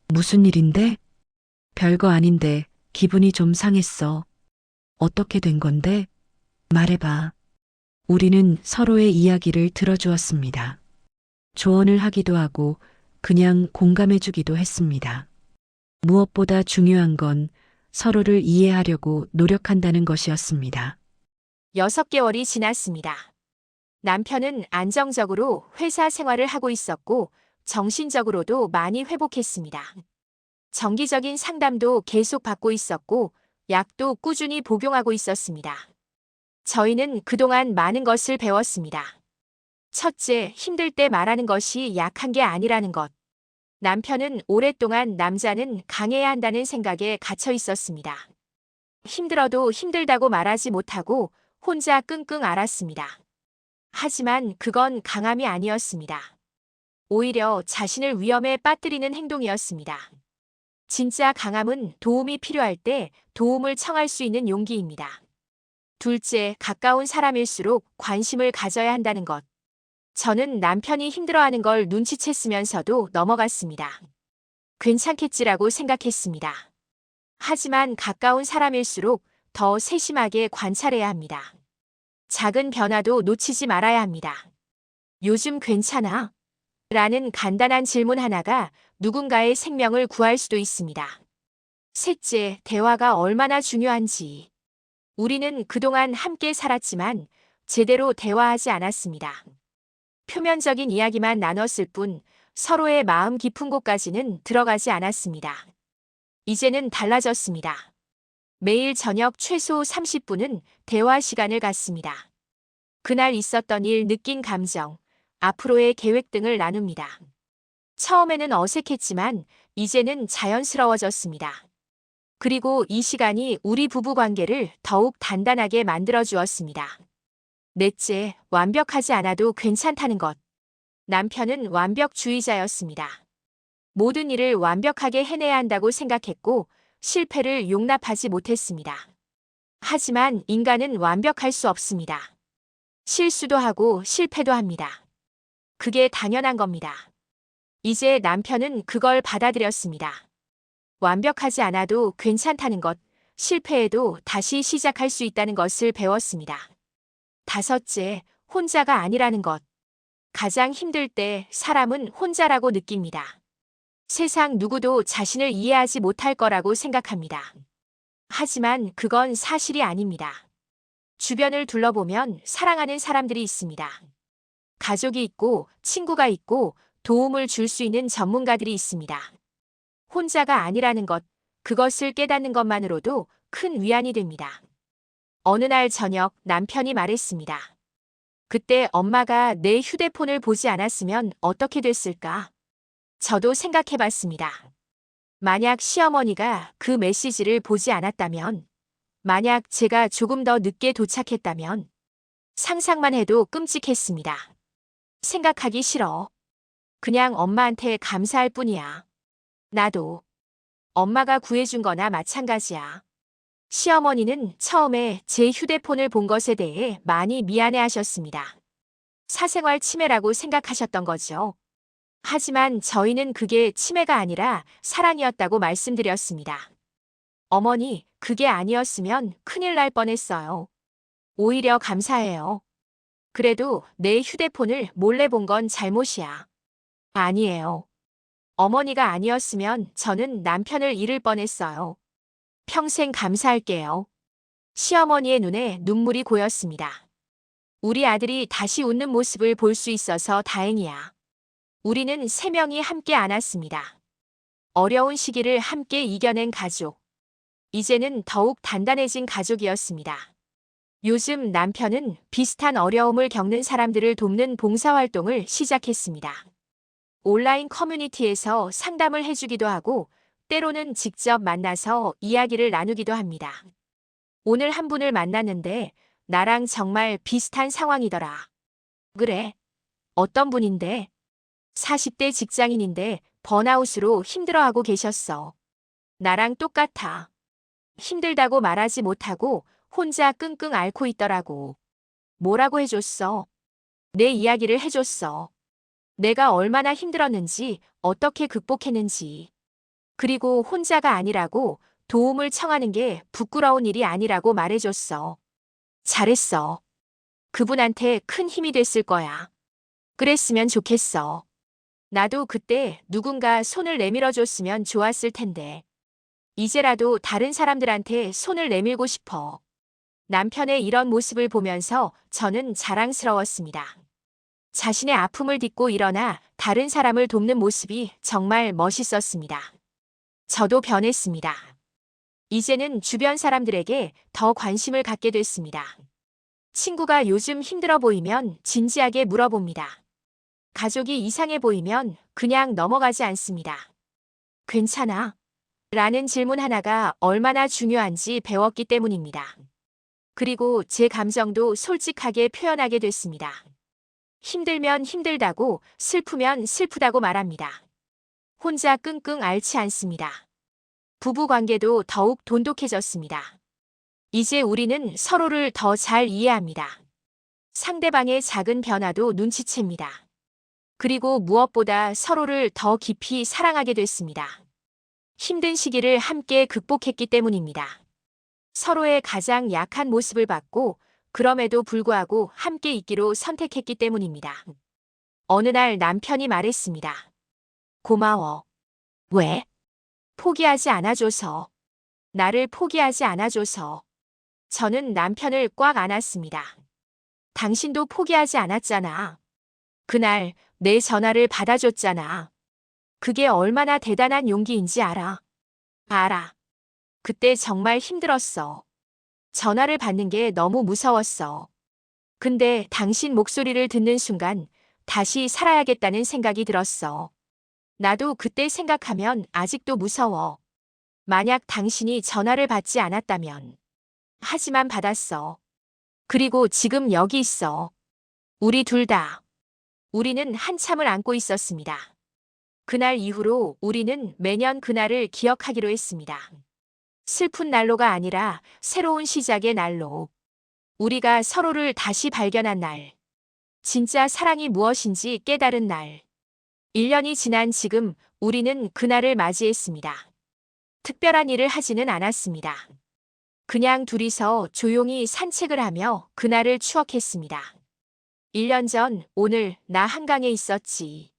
Speaker 1: 무슨 일인데? 별거 아닌데 기분이 좀 상했어. 어떻게 된 건데? 말해봐. 우리는 서로의 이야기를 들어주었습니다. 조언을 하기도 하고 그냥 공감해주기도 했습니다. 무엇보다 중요한 건 서로를 이해하려고 노력한다는 것이었습니다.
Speaker 2: 6개월이 지났습니다. 남편은 안정적으로 회사 생활을 하고 있었고 정신적으로도 많이 회복했습니다. 정기적인 상담도 계속 받고 있었고, 약도 꾸준히 복용하고 있었습니다. 저희는 그동안 많은 것을 배웠습니다. 첫째, 힘들 때 말하는 것이 약한 게 아니라는 것. 남편은 오랫동안 남자는 강해야 한다는 생각에 갇혀 있었습니다. 힘들어도 힘들다고 말하지 못하고 혼자 끙끙 앓았습니다. 하지만 그건 강함이 아니었습니다. 오히려 자신을 위험에 빠뜨리는 행동이었습니다. 진짜 강함은 도움이 필요할 때 도움을 청할 수 있는 용기입니다. 둘째, 가까운 사람일수록 관심을 가져야 한다는 것. 저는 남편이 힘들어하는 걸 눈치챘으면서도 넘어갔습니다. 괜찮겠지라고 생각했습니다. 하지만 가까운 사람일수록 더 세심하게 관찰해야 합니다. 작은 변화도 놓치지 말아야 합니다. 요즘 괜찮아? 라는 간단한 질문 하나가 누군가의 생명을 구할 수도 있습니다. 셋째, 대화가 얼마나 중요한지. 우리는 그동안 함께 살았지만 제대로 대화하지 않았습니다. 표면적인 이야기만 나눴을 뿐 서로의 마음 깊은 곳까지는 들어가지 않았습니다. 이제는 달라졌습니다. 매일 저녁 최소 30분은 대화 시간을 갖습니다. 그날 있었던 일, 느낀 감정, 앞으로의 계획 등을 나눕니다. 처음에는 어색했지만 이제는 자연스러워졌습니다. 그리고 이 시간이 우리 부부 관계를 더욱 단단하게 만들어 주었습니다. 넷째, 완벽하지 않아도 괜찮다는 것. 남편은 완벽주의자였습니다. 모든 일을 완벽하게 해내야 한다고 생각했고 실패를 용납하지 못했습니다. 하지만 인간은 완벽할 수 없습니다. 실수도 하고 실패도 합니다. 그게 당연한 겁니다. 이제 남편은 그걸 받아들였습니다. 완벽하지 않아도 괜찮다는 것, 실패해도 다시 시작할 수 있다는 것을 배웠습니다. 다섯째, 혼자가 아니라는 것. 가장 힘들 때 사람은 혼자라고 느낍니다. 세상 누구도 자신을 이해하지 못할 거라고 생각합니다. 하지만 그건 사실이 아닙니다. 주변을 둘러보면 사랑하는 사람들이 있습니다. 가족이 있고 친구가 있고 도움을 줄 수 있는 전문가들이 있습니다. 혼자가 아니라는 것, 그것을 깨닫는 것만으로도 큰 위안이 됩니다. 어느 날 저녁 남편이 말했습니다. 그때 엄마가 내 휴대폰을 보지 않았으면 어떻게 됐을까? 저도 생각해봤습니다. 만약 시어머니가 그 메시지를 보지 않았다면, 만약 제가 조금 더 늦게 도착했다면, 상상만 해도 끔찍했습니다. 생각하기 싫어. 그냥 엄마한테 감사할 뿐이야. 나도. 엄마가 구해준 거나 마찬가지야. 시어머니는 처음에 제 휴대폰을 본 것에 대해 많이 미안해 하셨습니다. 사생활 침해라고 생각하셨던 거죠. 하지만 저희는 그게 침해가 아니라 사랑이었다고 말씀드렸습니다. 어머니, 그게 아니었으면 큰일 날 뻔했어요. 오히려 감사해요. 그래도 내 휴대폰을 몰래 본 건 잘못이야. 아니에요. 어머니가 아니었으면 저는 남편을 잃을 뻔했어요. 평생 감사할게요. 시어머니의 눈에 눈물이 고였습니다. 우리 아들이 다시 웃는 모습을 볼 수 있어서 다행이야. 우리는 세 명이 함께 안았습니다. 어려운 시기를 함께 이겨낸 가족. 이제는 더욱 단단해진 가족이었습니다. 요즘 남편은 비슷한 어려움을 겪는 사람들을 돕는 봉사활동을 시작했습니다. 온라인 커뮤니티에서 상담을 해주기도 하고 때로는 직접 만나서 이야기를 나누기도 합니다. 오늘 한 분을 만났는데 나랑 정말 비슷한 상황이더라. 그래? 어떤 분인데? 40대 직장인인데 번아웃으로 힘들어하고 계셨어. 나랑 똑같아. 힘들다고 말하지 못하고 혼자 끙끙 앓고 있더라고. 뭐라고 해줬어? 내 이야기를 해줬어. 내가 얼마나 힘들었는지, 어떻게 극복했는지. 그리고 혼자가 아니라고, 도움을 청하는 게 부끄러운 일이 아니라고 말해줬어. 잘했어. 그분한테 큰 힘이 됐을 거야. 그랬으면 좋겠어. 나도 그때 누군가 손을 내밀어 줬으면 좋았을 텐데. 이제라도 다른 사람들한테 손을 내밀고 싶어. 남편의 이런 모습을 보면서 저는 자랑스러웠습니다. 자신의 아픔을 딛고 일어나 다른 사람을 돕는 모습이 정말 멋있었습니다. 저도 변했습니다. 이제는 주변 사람들에게 더 관심을 갖게 됐습니다. 친구가 요즘 힘들어 보이면 진지하게 물어봅니다. 가족이 이상해 보이면 그냥 넘어가지 않습니다. 괜찮아? 라는 질문 하나가 얼마나 중요한지 배웠기 때문입니다. 그리고 제 감정도 솔직하게 표현하게 됐습니다. 힘들면 힘들다고, 슬프면 슬프다고 말합니다. 혼자 끙끙 앓지 않습니다. 부부 관계도 더욱 돈독해졌습니다. 이제 우리는 서로를 더 잘 이해합니다. 상대방의 작은 변화도 눈치챕니다. 그리고 무엇보다 서로를 더 깊이 사랑하게 됐습니다. 힘든 시기를 함께 극복했기 때문입니다. 서로의 가장 약한 모습을 봤고, 그럼에도 불구하고 함께 있기로 선택했기 때문입니다. 어느 날 남편이 말했습니다. 고마워. 왜? 포기하지 않아줘서. 나를 포기하지 않아줘서. 저는 남편을 꽉 안았습니다. 당신도 포기하지 않았잖아. 그날 내 전화를 받아줬잖아. 그게 얼마나 대단한 용기인지 알아. 알아. 그때 정말 힘들었어. 전화를 받는 게 너무 무서웠어. 근데 당신 목소리를 듣는 순간 다시 살아야겠다는 생각이 들었어. 나도 그때 생각하면 아직도 무서워. 만약 당신이 전화를 받지 않았다면. 하지만 받았어. 그리고 지금 여기 있어. 우리 둘 다. 우리는 한참을 안고 있었습니다. 그날 이후로 우리는 매년 그날을 기억하기로 했습니다. 슬픈 날로가 아니라 새로운 시작의 날로. 우리가 서로를 다시 발견한 날. 진짜 사랑이 무엇인지 깨달은 날. 1년이 지난 지금 우리는 그날을 맞이했습니다. 특별한 일을 하지는 않았습니다. 그냥 둘이서 조용히 산책을 하며 그날을 추억했습니다. 1년 전 오늘 나 한강에 있었지.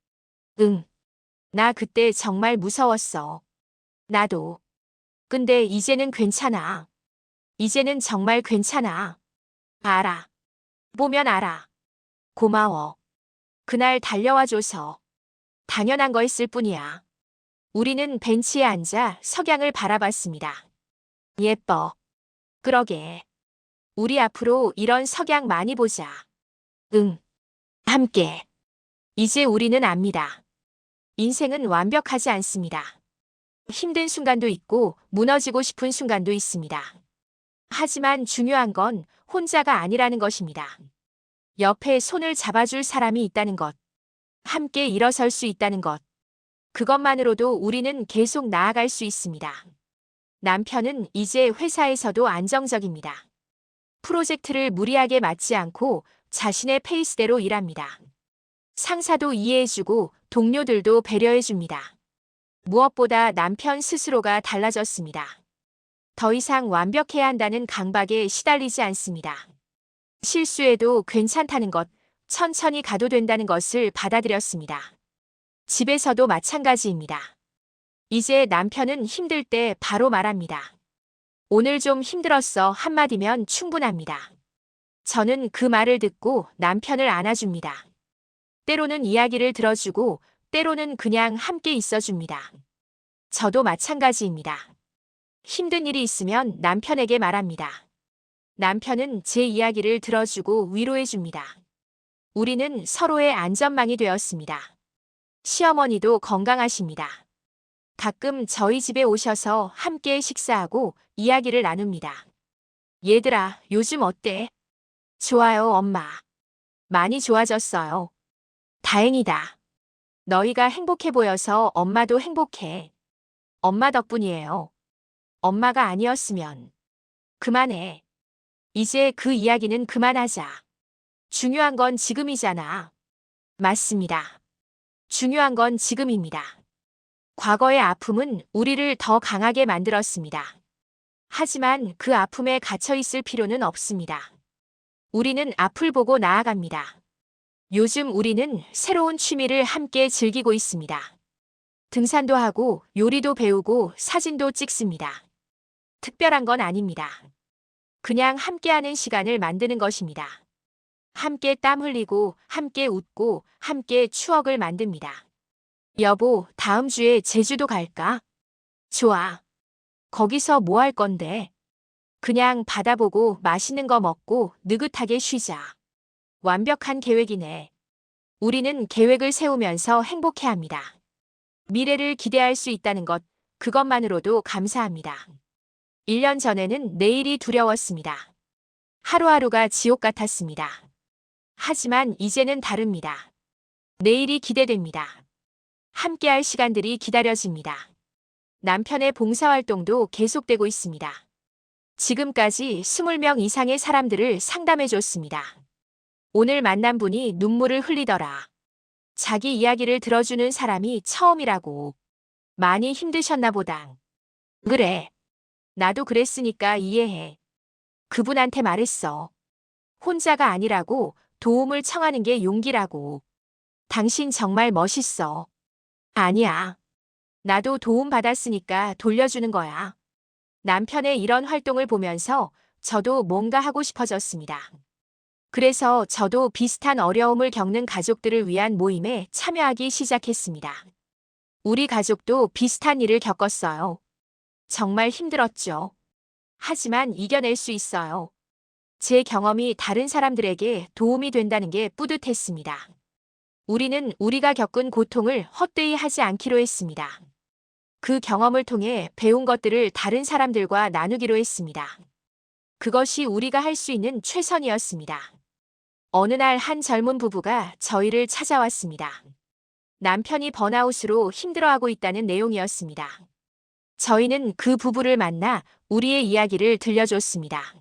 Speaker 2: 응. 나 그때 정말 무서웠어. 나도. 근데 이제는 괜찮아. 이제는 정말 괜찮아. 알아. 보면 알아. 고마워. 그날 달려와줘서. 당연한 거였을 뿐이야. 우리는 벤치에 앉아 석양을 바라봤습니다. 예뻐. 그러게. 우리 앞으로 이런 석양 많이 보자. 응. 함께. 이제 우리는 압니다. 인생은 완벽하지 않습니다. 힘든 순간도 있고 무너지고 싶은 순간도 있습니다. 하지만 중요한 건 혼자가 아니라는 것입니다. 옆에 손을 잡아줄 사람이 있다는 것. 함께 일어설 수 있다는 것. 그것만으로도 우리는 계속 나아갈 수 있습니다. 남편은 이제 회사에서도 안정적입니다. 프로젝트를 무리하게 맡지 않고 자신의 페이스대로 일합니다. 상사도 이해해주고 동료들도 배려해줍니다. 무엇보다 남편 스스로가 달라졌습니다. 더 이상 완벽해야 한다는 강박에 시달리지 않습니다. 실수해도 괜찮다는 것, 천천히 가도 된다는 것을 받아들였습니다. 집에서도 마찬가지입니다. 이제 남편은 힘들 때 바로 말합니다. 오늘 좀 힘들었어 한마디면 충분합니다. 저는 그 말을 듣고 남편을 안아줍니다. 때로는 이야기를 들어주고 때로는 그냥 함께 있어줍니다. 저도 마찬가지입니다. 힘든 일이 있으면 남편에게 말합니다. 남편은 제 이야기를 들어주고 위로해줍니다. 우리는 서로의 안전망이 되었습니다. 시어머니도 건강하십니다. 가끔 저희 집에 오셔서 함께 식사하고 이야기를 나눕니다. 얘들아, 요즘 어때? 좋아요, 엄마. 많이 좋아졌어요. 다행이다. 너희가 행복해 보여서 엄마도 행복해. 엄마 덕분이에요. 엄마가 아니었으면. 그만해. 이제 그 이야기는 그만하자. 중요한 건 지금이잖아. 맞습니다. 중요한 건 지금입니다. 과거의 아픔은 우리를 더 강하게 만들었습니다. 하지만 그 아픔에 갇혀 있을 필요는 없습니다. 우리는 앞을 보고 나아갑니다. 요즘 우리는 새로운 취미를 함께 즐기고 있습니다. 등산도 하고 요리도 배우고 사진도 찍습니다. 특별한 건 아닙니다. 그냥 함께하는 시간을 만드는 것입니다. 함께 땀 흘리고 함께 웃고 함께 추억을 만듭니다. 여보, 다음 주에 제주도 갈까? 좋아. 거기서 뭐 할 건데? 그냥 바다 보고 맛있는 거 먹고 느긋하게 쉬자. 완벽한 계획이네. 우리는 계획을 세우면서 행복해 합니다. 미래를 기대할 수 있다는 것, 그것만으로도 감사합니다. 1년 전에는 내일이 두려웠습니다. 하루하루가 지옥 같았습니다. 하지만 이제는 다릅니다. 내일이 기대됩니다. 함께할 시간들이 기다려집니다. 남편의 봉사활동도 계속되고 있습니다. 지금까지 20명 이상의 사람들을 상담해줬습니다. 오늘 만난 분이 눈물을 흘리더라. 자기 이야기를 들어주는 사람이 처음이라고. 많이 힘드셨나 보다. 그래. 나도 그랬으니까 이해해. 그분한테 말했어. 혼자가 아니라고, 도움을 청하는 게 용기라고. 당신 정말 멋있어. 아니야. 나도 도움받았으니까 돌려주는 거야. 남편의 이런 활동을 보면서 저도 뭔가 하고 싶어졌습니다. 그래서 저도 비슷한 어려움을 겪는 가족들을 위한 모임에 참여하기 시작했습니다. 우리 가족도 비슷한 일을 겪었어요. 정말 힘들었죠. 하지만 이겨낼 수 있어요. 제 경험이 다른 사람들에게 도움이 된다는 게 뿌듯했습니다. 우리는 우리가 겪은 고통을 헛되이 하지 않기로 했습니다. 그 경험을 통해 배운 것들을 다른 사람들과 나누기로 했습니다. 그것이 우리가 할 수 있는 최선이었습니다. 어느 날 한 젊은 부부가 저희를 찾아왔습니다. 남편이 번아웃으로 힘들어하고 있다는 내용이었습니다. 저희는 그 부부를 만나 우리의 이야기를 들려줬습니다.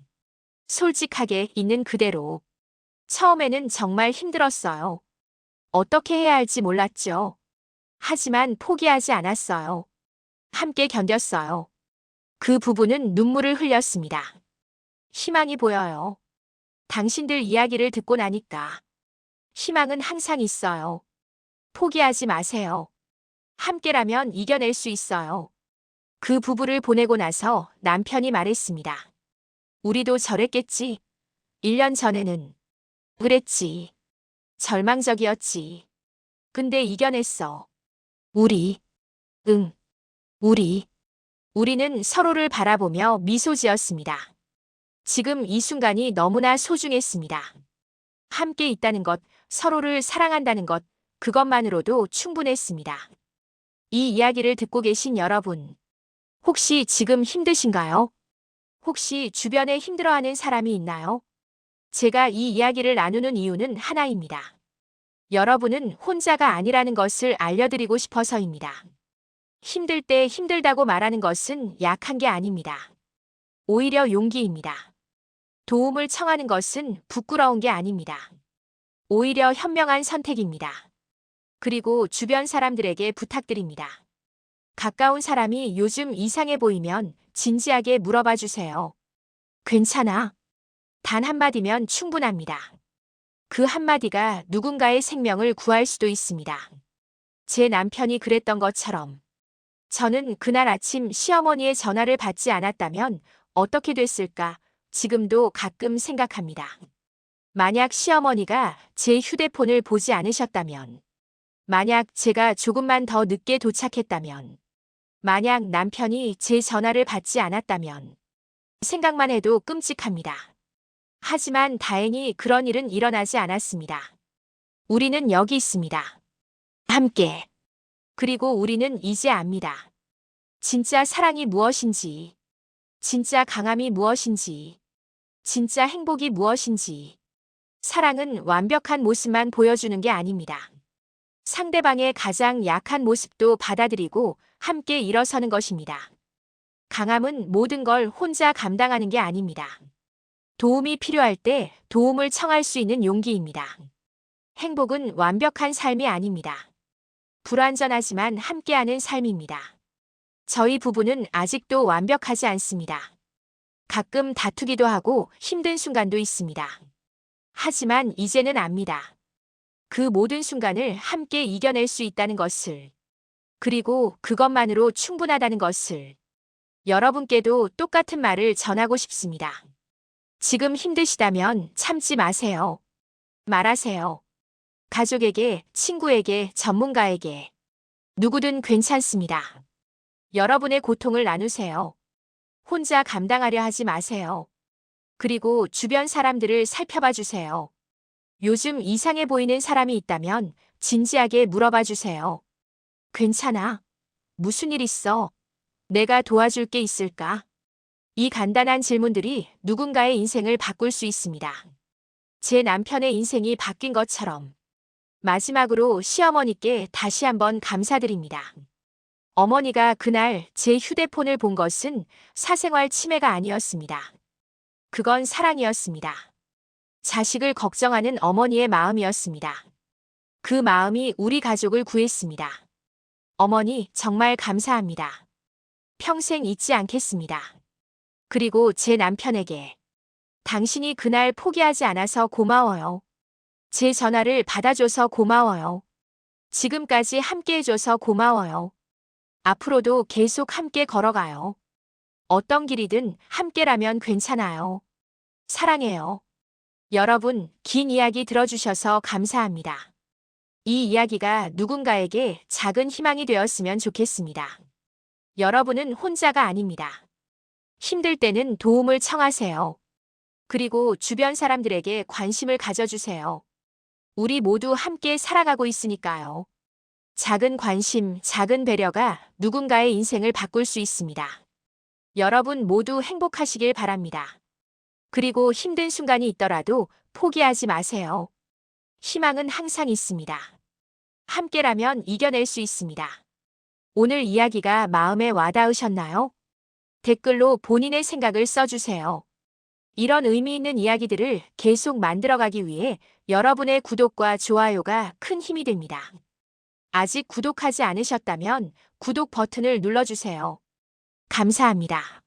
Speaker 2: 솔직하게 있는 그대로. 처음에는 정말 힘들었어요. 어떻게 해야 할지 몰랐죠. 하지만 포기하지 않았어요. 함께 견뎠어요. 그 부부는 눈물을 흘렸습니다. 희망이 보여요. 당신들 이야기를 듣고 나니까. 희망은 항상 있어요. 포기하지 마세요. 함께라면 이겨낼 수 있어요. 그 부부를 보내고 나서 남편이 말했습니다. 우리도 저랬겠지. 1년 전에는. 그랬지. 절망적이었지. 근데 이겨냈어. 우리. 응. 우리는 서로를 바라보며 미소 지었습니다. 지금 이 순간이 너무나 소중했습니다. 함께 있다는 것, 서로를 사랑한다는 것, 그것만으로도 충분했습니다. 이 이야기를 듣고 계신 여러분, 혹시 지금 힘드신가요? 혹시 주변에 힘들어하는 사람이 있나요? 제가 이 이야기를 나누는 이유는 하나입니다. 여러분은 혼자가 아니라는 것을 알려드리고 싶어서입니다. 힘들 때 힘들다고 말하는 것은 약한 게 아닙니다. 오히려 용기입니다. 도움을 청하는 것은 부끄러운 게 아닙니다. 오히려 현명한 선택입니다. 그리고 주변 사람들에게 부탁드립니다. 가까운 사람이 요즘 이상해 보이면 진지하게 물어봐 주세요. 괜찮아. 단 한마디면 충분합니다. 그 한마디가 누군가의 생명을 구할 수도 있습니다. 제 남편이 그랬던 것처럼. 저는 그날 아침 시어머니의 전화를 받지 않았다면 어떻게 됐을까 지금도 가끔 생각합니다. 만약 시어머니가 제 휴대폰을 보지 않으셨다면, 만약 제가 조금만 더 늦게 도착했다면, 만약 남편이 제 전화를 받지 않았다면, 생각만 해도 끔찍합니다. 하지만 다행히 그런 일은 일어나지 않았습니다. 우리는 여기 있습니다. 함께. 그리고 우리는 이제 압니다. 진짜 사랑이 무엇인지, 진짜 강함이 무엇인지, 진짜 행복이 무엇인지. 사랑은 완벽한 모습만 보여주는 게 아닙니다. 상대방의 가장 약한 모습도 받아들이고 함께 일어서는 것입니다. 강함은 모든 걸 혼자 감당하는 게 아닙니다. 도움이 필요할 때 도움을 청할 수 있는 용기입니다. 행복은 완벽한 삶이 아닙니다. 불완전하지만 함께하는 삶입니다. 저희 부부는 아직도 완벽하지 않습니다. 가끔 다투기도 하고 힘든 순간도 있습니다. 하지만 이제는 압니다. 그 모든 순간을 함께 이겨낼 수 있다는 것을, 그리고 그것만으로 충분하다는 것을 여러분께도 똑같은 말을 전하고 싶습니다. 지금 힘드시다면 참지 마세요. 말하세요. 가족에게, 친구에게, 전문가에게. 누구든 괜찮습니다. 여러분의 고통을 나누세요. 혼자 감당하려 하지 마세요. 그리고 주변 사람들을 살펴봐 주세요. 요즘 이상해 보이는 사람이 있다면 진지하게 물어봐 주세요. 괜찮아? 무슨 일 있어? 내가 도와줄 게 있을까? 이 간단한 질문들이 누군가의 인생을 바꿀 수 있습니다. 제 남편의 인생이 바뀐 것처럼. 마지막으로 시어머니께 다시 한번 감사드립니다. 어머니가 그날 제 휴대폰을 본 것은 사생활 침해가 아니었습니다. 그건 사랑이었습니다. 자식을 걱정하는 어머니의 마음이었습니다. 그 마음이 우리 가족을 구했습니다. 어머니, 정말 감사합니다. 평생 잊지 않겠습니다. 그리고 제 남편에게 당신이 그날 포기하지 않아서 고마워요. 제 전화를 받아줘서 고마워요. 지금까지 함께해줘서 고마워요. 앞으로도 계속 함께 걸어가요. 어떤 길이든 함께라면 괜찮아요. 사랑해요. 여러분, 긴 이야기 들어주셔서 감사합니다. 이 이야기가 누군가에게 작은 희망이 되었으면 좋겠습니다. 여러분은 혼자가 아닙니다. 힘들 때는 도움을 청하세요. 그리고 주변 사람들에게 관심을 가져주세요. 우리 모두 함께 살아가고 있으니까요. 작은 관심, 작은 배려가 누군가의 인생을 바꿀 수 있습니다. 여러분 모두 행복하시길 바랍니다. 그리고 힘든 순간이 있더라도 포기하지 마세요. 희망은 항상 있습니다. 함께라면 이겨낼 수 있습니다. 오늘 이야기가 마음에 와닿으셨나요? 댓글로 본인의 생각을 써주세요. 이런 의미 있는 이야기들을 계속 만들어가기 위해 여러분의 구독과 좋아요가 큰 힘이 됩니다. 아직 구독하지 않으셨다면 구독 버튼을 눌러주세요. 감사합니다.